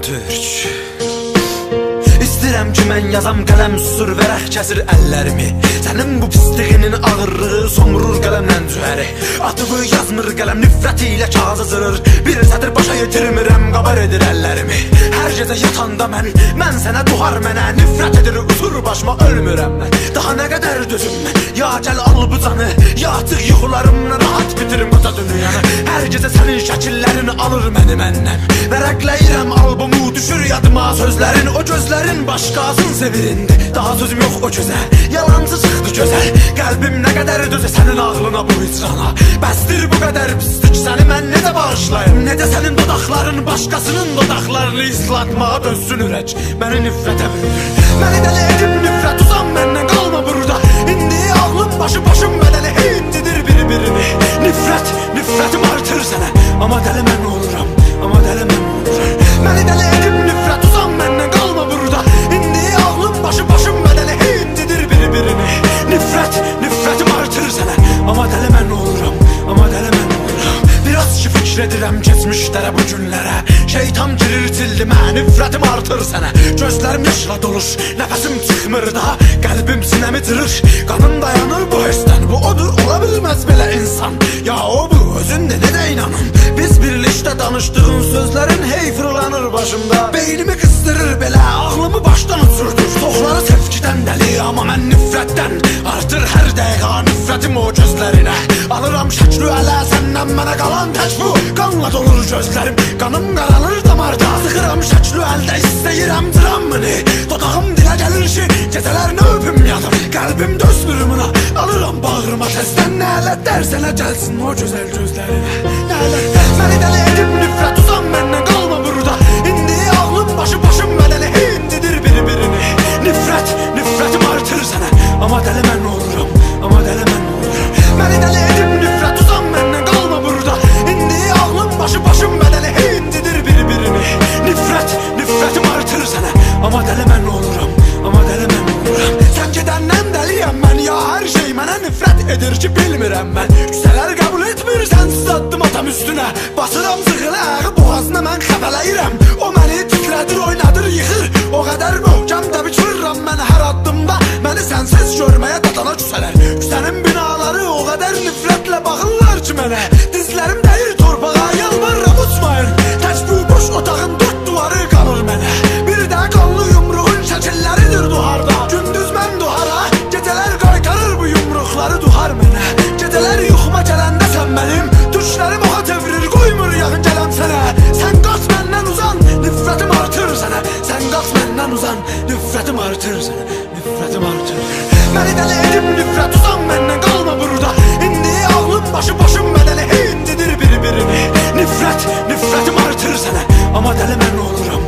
Türk. İstirəm ki mən yazam qələm susur vərəq kəsir əllərimi. Sənin bu pisliğinin ağırlığı somurur qələmdən cühəri. Atığı yazmır qələm nifrəti ilə kağızı zırır. Bir sətir başa yetirmirəm qabar edir əllərimi. Hər gecə yatanda mən sənə duhar mənə nifrət edir usur başıma ölmürəm mən. Daha nə qədər dözüm mən, ya gəl al bu canı, ya artıq yuxularımla rahat bitirim qoca dünyanı. Hər gecə sənin şəkillərini alır məni məndən. Vərəqləyirəm albumu, düşür yadıma sözlərin, o gözlərin başqasın sevirindi. Daha sözüm yox o gözə, yalancı çıxdı gözəl. Qəlbim nə qədər dözə sənin ağlına bu hicrana. Bəsdir bu qədər pislik səni mən necə bağışlayım, necə sənin dodaqların başqasının dodaqlarını islatmağa dözsün ürək. Məni nifrətə bürünür, məni dəli edib nifrət, uzan məndən qalma burada. İndi ağlım başım bədəli hindidir bir-birini. Nifrətim artır sənə, amma dəli mən oluram, amma dəli mən oluram. Məni dəli edib nifrət, uzan məndən qalma burada. İndi ağlım başım bədəli hindidir bir-birini. Nifrətim artır sənə, amma dəli mən oluram, amma dəli mən oluram. Biraz ki fikr edirəm keçmişlərə, bu günlərə. Şeytan girir cildimə, nifrətim artır sənə. Gözlərim yaşla dolur, nəfəsim çıxmır daha. Qəlbim sinəmi cırır, qanım dayanır bu hissdən. Bu odur, ola bilməz belə insan. Ya o bu, özün də necə inanım. Biz birlikdə danışdığın sözlərin hey fırlanır başımda. Beynimi qızdırır belə, ağlımı başdan uçurdur. Toxları sevgidən dəli, amma mən nifrətdən artır hər dəqiqə nifrətim o gözlərinə. Alıram şəkli ələ, səndən mənə qalan tək bu. Qanla dolur gözlərim, qanım qaralır damarda. Sıxıram şəkli əldə, istəyirəm dramını. Dodağım dilə gəlir ki, gecələrini öpüm yanım. Qəlbim dözmür buna, alıram bağrıma təzdən. Nələt dərsənə gəlsin o gözəl gözlərinə. Nələt məni dəli edib nifrət, uzan məndən qalma burada. İndi ağlım başım bədəli hindidir bir-birini. Nifrətim artır sənə, amma dəli mən oluram, amma dəli mən oluram. Məni dəli edib nifrət, uzan məndən qalma burada. İndi ağlım başım bədəli hindidir bir-birini. Nifrətim artır sənə, amma dəli mən oluram, amma dəli mən oluram. Sən gedəndən dəliyəm mən, ya hər şey mənə nifrət edir ki bilmirəm mən. Küsələr qəbul etmir, sənsiz addım atam üstünə. Basıram zıxılı ağı boğazına mən xəbələyirəm. O məni titrədir, oynadır, yıxır. O qədər möhkəmdə biçirirəm mən hər addımda. Məni sənsiz görməyə dadana küsələr. Küsənin binaları o qədər nifrətlə baxırlar ki mənə. Dizlərim dəyir torpağa, yalvarıram uçmayın. Tək bu boş otağın dörd duvarı qalır mənə. Bir də qanlı yumruğun şəkilləridir duharda. Gündüz mən duhara, gecələr qaytarır bu yumruqları duhar mənə. Gecələr yuxuma gələndə sən mənim, düşlərim oxa çevirir, qoymur yaxın gələm sənə. Sən qaç məndən uzan, nifrətim artır sənə. Sən qaç məndən uzan, nifrətim artır sənə. Nifrətim artır. Məni dəli edib nifrət, uzan məndən qalma burada. İndi ağlım başım bədəli hindidir bir-birini. Nifrətim artır sənə, amma dəli mən oluram.